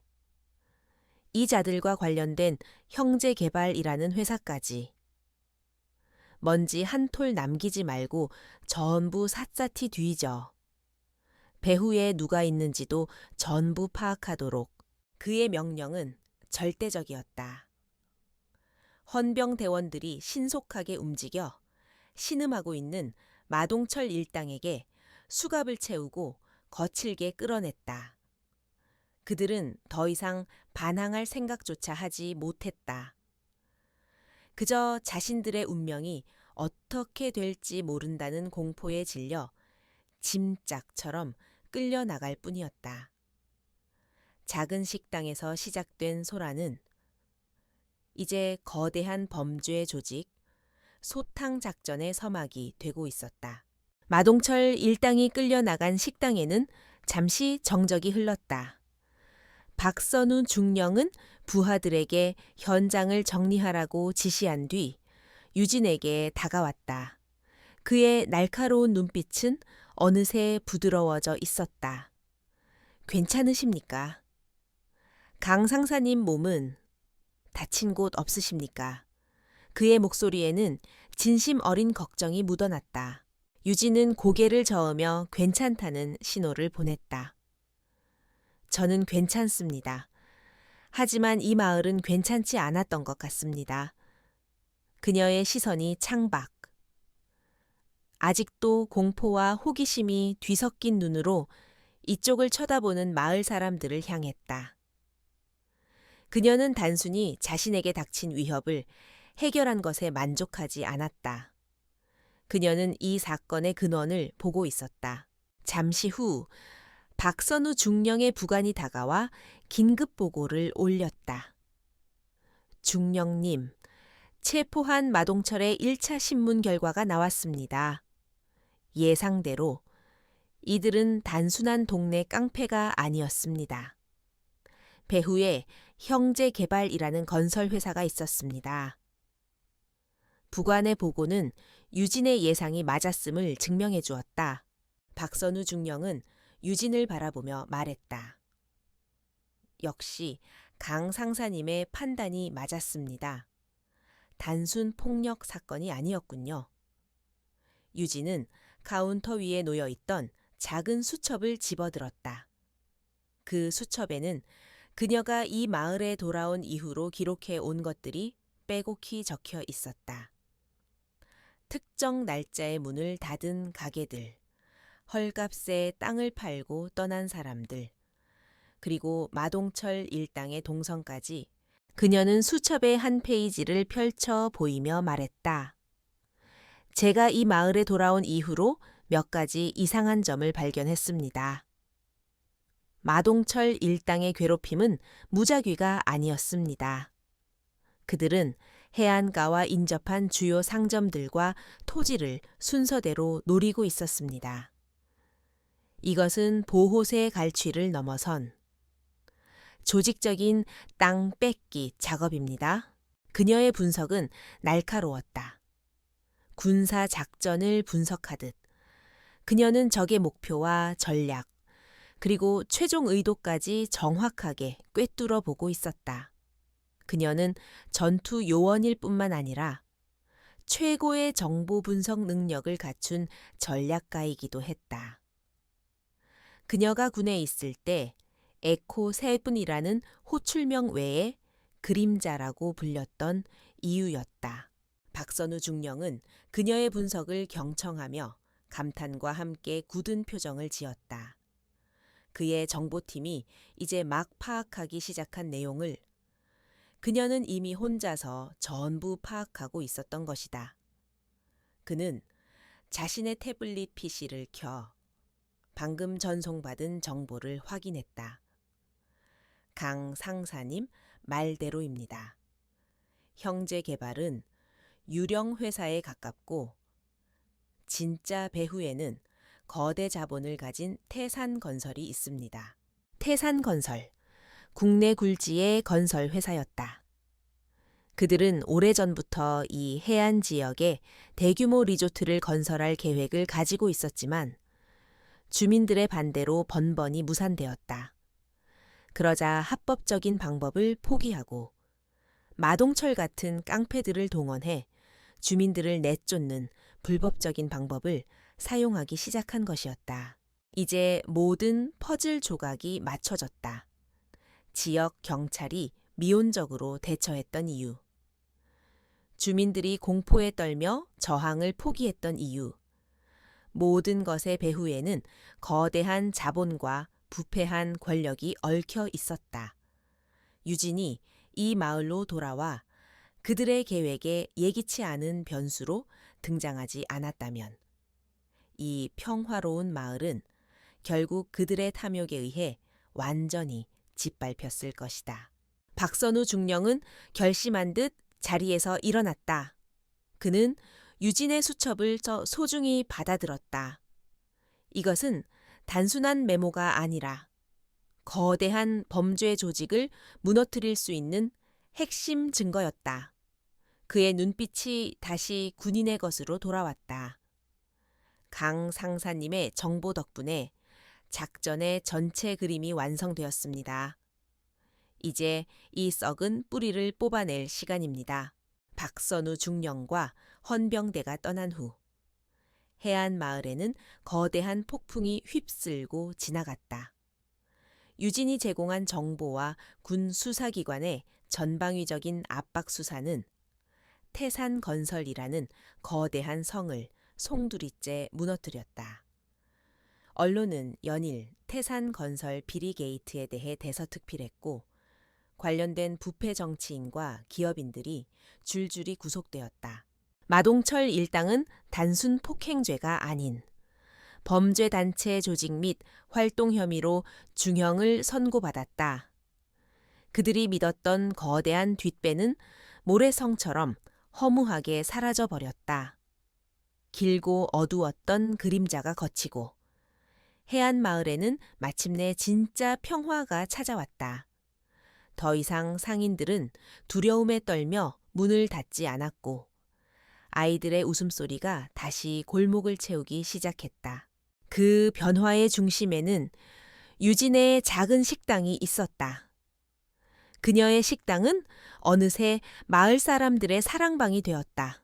이 자들과 관련된 형제개발이라는 회사까지. 먼지 한 톨 남기지 말고 전부 샅샅이 뒤져. 배후에 누가 있는지도 전부 파악하도록. 그의 명령은 절대적이었다. 헌병 대원들이 신속하게 움직여 신음하고 있는 마동철 일당에게 수갑을 채우고 거칠게 끌어냈다. 그들은 더 이상 반항할 생각조차 하지 못했다. 그저 자신들의 운명이 어떻게 될지 모른다는 공포에 질려 짐짝처럼 끌려나갈 뿐이었다. 작은 식당에서 시작된 소란은 이제 거대한 범죄 조직, 소탕 작전의 서막이 되고 있었다. 마동철 일당이 끌려나간 식당에는 잠시 정적이 흘렀다. 박선우 중령은 부하들에게 현장을 정리하라고 지시한 뒤 유진에게 다가왔다. 그의 날카로운 눈빛은 어느새 부드러워져 있었다. 괜찮으십니까? 강 상사님 몸은 다친 곳 없으십니까? 그의 목소리에는 진심 어린 걱정이 묻어났다. 유진은 고개를 저으며 괜찮다는 신호를 보냈다. 저는 괜찮습니다. 하지만 이 마을은 괜찮지 않았던 것 같습니다. 그녀의 시선이 창박. 아직도 공포와 호기심이 뒤섞인 눈으로 이쪽을 쳐다보는 마을 사람들을 향했다. 그녀는 단순히 자신에게 닥친 위협을 해결한 것에 만족하지 않았다. 그녀는 이 사건의 근원을 보고 있었다. 잠시 후 박선우 중령의 부관이 다가와 긴급 보고를 올렸다. 중령님, 체포한 마동철의 1차 신문 결과가 나왔습니다. 예상대로 이들은 단순한 동네 깡패가 아니었습니다. 배후에 형제개발이라는 건설회사가 있었습니다. 부관의 보고는 유진의 예상이 맞았음을 증명해 주었다. 박선우 중령은 유진을 바라보며 말했다. 역시 강 상사님의 판단이 맞았습니다. 단순 폭력 사건이 아니었군요. 유진은 카운터 위에 놓여 있던 작은 수첩을 집어들었다. 그 수첩에는 그녀가 이 마을에 돌아온 이후로 기록해 온 것들이 빼곡히 적혀 있었다. 특정 날짜의 문을 닫은 가게들, 헐값에 땅을 팔고 떠난 사람들, 그리고 마동철 일당의 동선까지 그녀는 수첩의 한 페이지를 펼쳐 보이며 말했다. 제가 이 마을에 돌아온 이후로 몇 가지 이상한 점을 발견했습니다. 마동철 일당의 괴롭힘은 무작위가 아니었습니다. 그들은 해안가와 인접한 주요 상점들과 토지를 순서대로 노리고 있었습니다. 이것은 보호세 갈취를 넘어선 조직적인 땅 뺏기 작업입니다. 그녀의 분석은 날카로웠다. 군사 작전을 분석하듯 그녀는 적의 목표와 전략, 그리고 최종 의도까지 정확하게 꿰뚫어 보고 있었다. 그녀는 전투 요원일 뿐만 아니라 최고의 정보 분석 능력을 갖춘 전략가이기도 했다. 그녀가 군에 있을 때 에코 세븐이라는 호출명 외에 그림자라고 불렸던 이유였다. 박선우 중령은 그녀의 분석을 경청하며 감탄과 함께 굳은 표정을 지었다. 그의 정보팀이 이제 막 파악하기 시작한 내용을 그녀는 이미 혼자서 전부 파악하고 있었던 것이다. 그는 자신의 태블릿 PC를 켜 방금 전송받은 정보를 확인했다. 강 상사님 말대로입니다. 형제 개발은 유령 회사에 가깝고 진짜 배후에는 거대 자본을 가진 태산건설이 있습니다. 태산건설, 국내 굴지의 건설 회사였다. 그들은 오래전부터 이 해안 지역에 대규모 리조트를 건설할 계획을 가지고 있었지만 주민들의 반대로 번번이 무산되었다. 그러자 합법적인 방법을 포기하고 마동철 같은 깡패들을 동원해 주민들을 내쫓는 불법적인 방법을 사용하기 시작한 것이었다. 이제 모든 퍼즐 조각이 맞춰졌다. 지역 경찰이 미온적으로 대처했던 이유, 주민들이 공포에 떨며 저항을 포기했던 이유, 모든 것의 배후에는 거대한 자본과 부패한 권력이 얽혀 있었다. 유진이 이 마을로 돌아와 그들의 계획에 예기치 않은 변수로 등장하지 않았다면 이 평화로운 마을은 결국 그들의 탐욕에 의해 완전히 짓밟혔을 것이다. 박선우 중령은 결심한 듯 자리에서 일어났다. 그는 유진의 수첩을 소중히 받아들었다. 이것은 단순한 메모가 아니라 거대한 범죄 조직을 무너뜨릴 수 있는 핵심 증거였다. 그의 눈빛이 다시 군인의 것으로 돌아왔다. 강 상사님의 정보 덕분에 작전의 전체 그림이 완성되었습니다. 이제 이 썩은 뿌리를 뽑아낼 시간입니다. 박선우 중령과 헌병대가 떠난 후 해안 마을에는 거대한 폭풍이 휩쓸고 지나갔다. 유진이 제공한 정보와 군 수사기관의 전방위적인 압박 수사는 태산건설이라는 거대한 성을 송두리째 무너뜨렸다. 언론은 연일 태산건설 비리 게이트에 대해 대서특필했고 관련된 부패 정치인과 기업인들이 줄줄이 구속되었다. 마동철 일당은 단순 폭행죄가 아닌 범죄단체 조직 및 활동 혐의로 중형을 선고받았다. 그들이 믿었던 거대한 뒷배는 모래성처럼 허무하게 사라져버렸다. 길고 어두웠던 그림자가 걷히고 해안 마을에는 마침내 진짜 평화가 찾아왔다. 더 이상 상인들은 두려움에 떨며 문을 닫지 않았고 아이들의 웃음소리가 다시 골목을 채우기 시작했다. 그 변화의 중심에는 유진의 작은 식당이 있었다. 그녀의 식당은 어느새 마을 사람들의 사랑방이 되었다.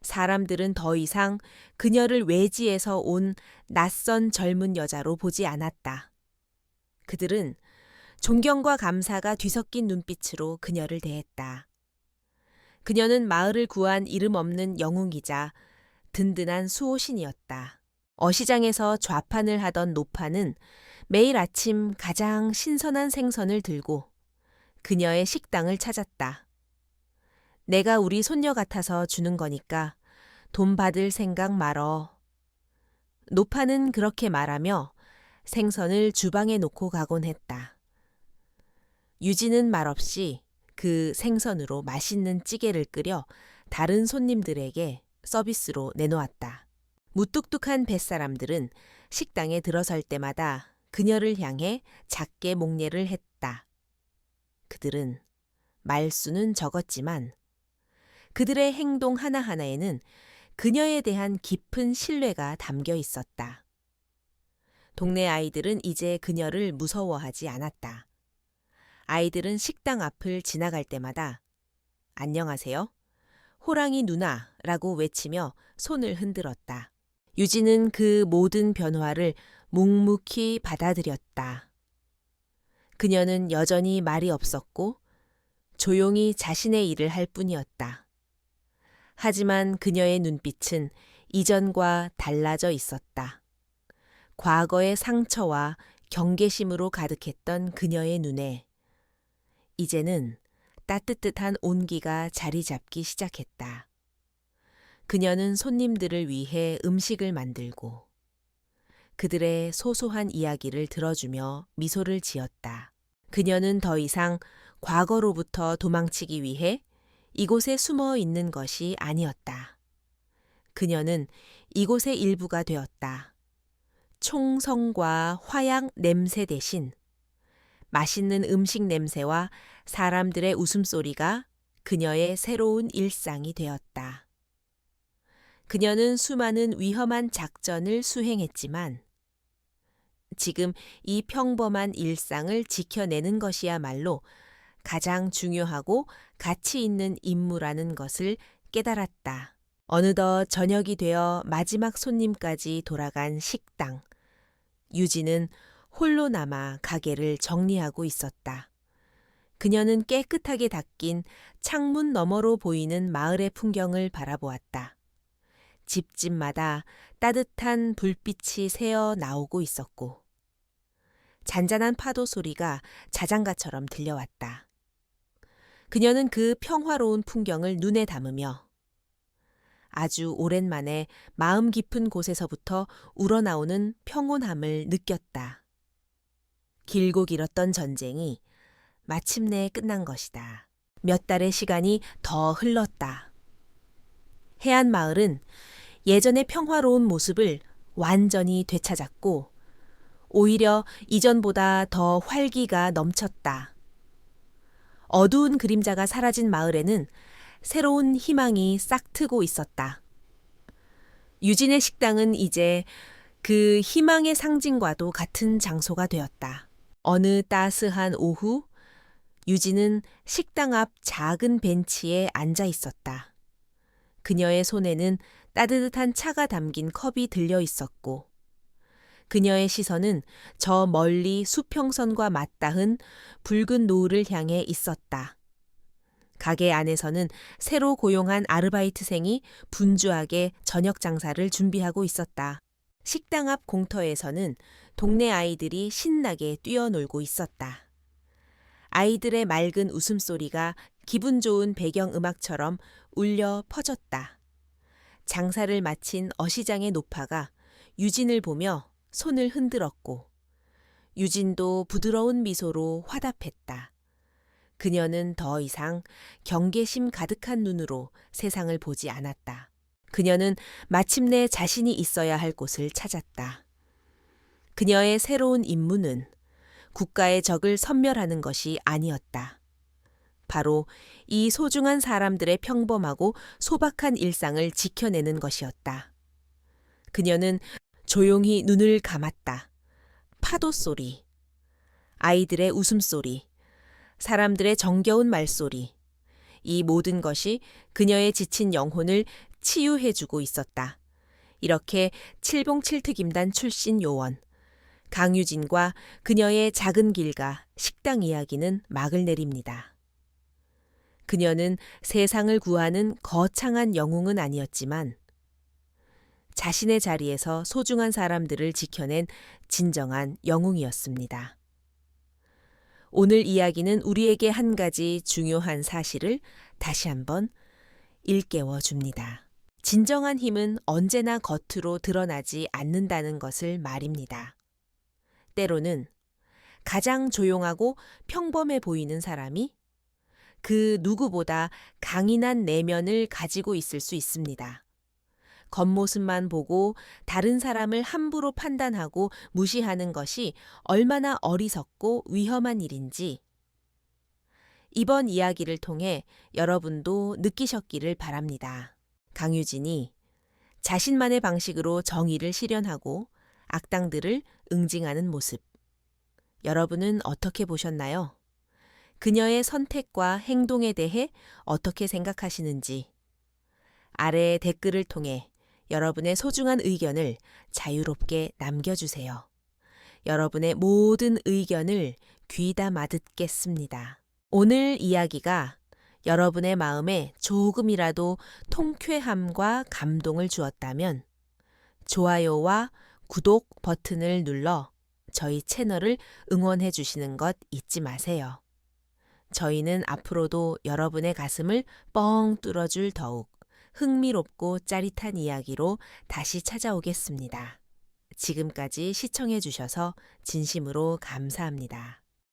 사람들은 더 이상 그녀를 외지에서 온 낯선 젊은 여자로 보지 않았다. 그들은 존경과 감사가 뒤섞인 눈빛으로 그녀를 대했다. 그녀는 마을을 구한 이름 없는 영웅이자 든든한 수호신이었다. 어시장에서 좌판을 하던 노파는 매일 아침 가장 신선한 생선을 들고 그녀의 식당을 찾았다. 내가 우리 손녀 같아서 주는 거니까 돈 받을 생각 말어. 노파는 그렇게 말하며 생선을 주방에 놓고 가곤 했다. 유진은 말없이 그 생선으로 맛있는 찌개를 끓여 다른 손님들에게 서비스로 내놓았다. 무뚝뚝한 뱃사람들은 식당에 들어설 때마다 그녀를 향해 작게 목례를 했다. 그들은 말수는 적었지만 그들의 행동 하나하나에는 그녀에 대한 깊은 신뢰가 담겨 있었다. 동네 아이들은 이제 그녀를 무서워하지 않았다. 아이들은 식당 앞을 지나갈 때마다 안녕하세요. 호랑이 누나라고 외치며 손을 흔들었다. 유진은 그 모든 변화를 묵묵히 받아들였다. 그녀는 여전히 말이 없었고 조용히 자신의 일을 할 뿐이었다. 하지만 그녀의 눈빛은 이전과 달라져 있었다. 과거의 상처와 경계심으로 가득했던 그녀의 눈에 이제는 따뜻한 온기가 자리 잡기 시작했다. 그녀는 손님들을 위해 음식을 만들고 그들의 소소한 이야기를 들어주며 미소를 지었다. 그녀는 더 이상 과거로부터 도망치기 위해 이곳에 숨어 있는 것이 아니었다. 그녀는 이곳의 일부가 되었다. 총성과 화약 냄새 대신 맛있는 음식 냄새와 사람들의 웃음소리가 그녀의 새로운 일상이 되었다. 그녀는 수많은 위험한 작전을 수행했지만 지금 이 평범한 일상을 지켜내는 것이야말로 가장 중요하고 가치 있는 임무라는 것을 깨달았다. 어느덧 저녁이 되어 마지막 손님까지 돌아간 식당. 유진은 홀로 남아 가게를 정리하고 있었다. 그녀는 깨끗하게 닦인 창문 너머로 보이는 마을의 풍경을 바라보았다. 집집마다 따뜻한 불빛이 새어 나오고 있었고 잔잔한 파도 소리가 자장가처럼 들려왔다. 그녀는 그 평화로운 풍경을 눈에 담으며 아주 오랜만에 마음 깊은 곳에서부터 우러나오는 평온함을 느꼈다. 길고 길었던 전쟁이 마침내 끝난 것이다. 몇 달의 시간이 더 흘렀다. 해안 마을은 예전의 평화로운 모습을 완전히 되찾았고 오히려 이전보다 더 활기가 넘쳤다. 어두운 그림자가 사라진 마을에는 새로운 희망이 싹트고 있었다. 유진의 식당은 이제 그 희망의 상징과도 같은 장소가 되었다. 어느 따스한 오후, 유진은 식당 앞 작은 벤치에 앉아 있었다. 그녀의 손에는 따뜻한 차가 담긴 컵이 들려 있었고 그녀의 시선은 저 멀리 수평선과 맞닿은 붉은 노을을 향해 있었다. 가게 안에서는 새로 고용한 아르바이트생이 분주하게 저녁 장사를 준비하고 있었다. 식당 앞 공터에서는 동네 아이들이 신나게 뛰어놀고 있었다. 아이들의 맑은 웃음소리가 기분 좋은 배경음악처럼 울려 퍼졌다. 장사를 마친 어시장의 노파가 유진을 보며 손을 흔들었고 유진도 부드러운 미소로 화답했다. 그녀는 더 이상 경계심 가득한 눈으로 세상을 보지 않았다. 그녀는 마침내 자신이 있어야 할 곳을 찾았다. 그녀의 새로운 임무는 국가의 적을 섬멸하는 것이 아니었다. 바로 이 소중한 사람들의 평범하고 소박한 일상을 지켜내는 것이었다. 그녀는 조용히 눈을 감았다. 파도 소리, 아이들의 웃음소리, 사람들의 정겨운 말소리, 이 모든 것이 그녀의 지친 영혼을 치유해주고 있었다. 이렇게 칠봉칠특임단 출신 요원, 강유진과 그녀의 작은 길가 식당 이야기는 막을 내립니다. 그녀는 세상을 구하는 거창한 영웅은 아니었지만 자신의 자리에서 소중한 사람들을 지켜낸 진정한 영웅이었습니다. 오늘 이야기는 우리에게 한 가지 중요한 사실을 다시 한번 일깨워 줍니다. 진정한 힘은 언제나 겉으로 드러나지 않는다는 것을 말입니다. 때로는 가장 조용하고 평범해 보이는 사람이 그 누구보다 강인한 내면을 가지고 있을 수 있습니다. 겉모습만 보고 다른 사람을 함부로 판단하고 무시하는 것이 얼마나 어리석고 위험한 일인지 이번 이야기를 통해 여러분도 느끼셨기를 바랍니다. 강유진이 자신만의 방식으로 정의를 실현하고 악당들을 응징하는 모습. 여러분은 어떻게 보셨나요? 그녀의 선택과 행동에 대해 어떻게 생각하시는지 아래 댓글을 통해 여러분의 소중한 의견을 자유롭게 남겨주세요. 여러분의 모든 의견을 귀담아 듣겠습니다. 오늘 이야기가 여러분의 마음에 조금이라도 통쾌함과 감동을 주었다면 좋아요와 구독 버튼을 눌러 저희 채널을 응원해 주시는 것 잊지 마세요. 저희는 앞으로도 여러분의 가슴을 뻥 뚫어줄 더욱 흥미롭고 짜릿한 이야기로 다시 찾아오겠습니다. 지금까지 시청해 주셔서 진심으로 감사합니다.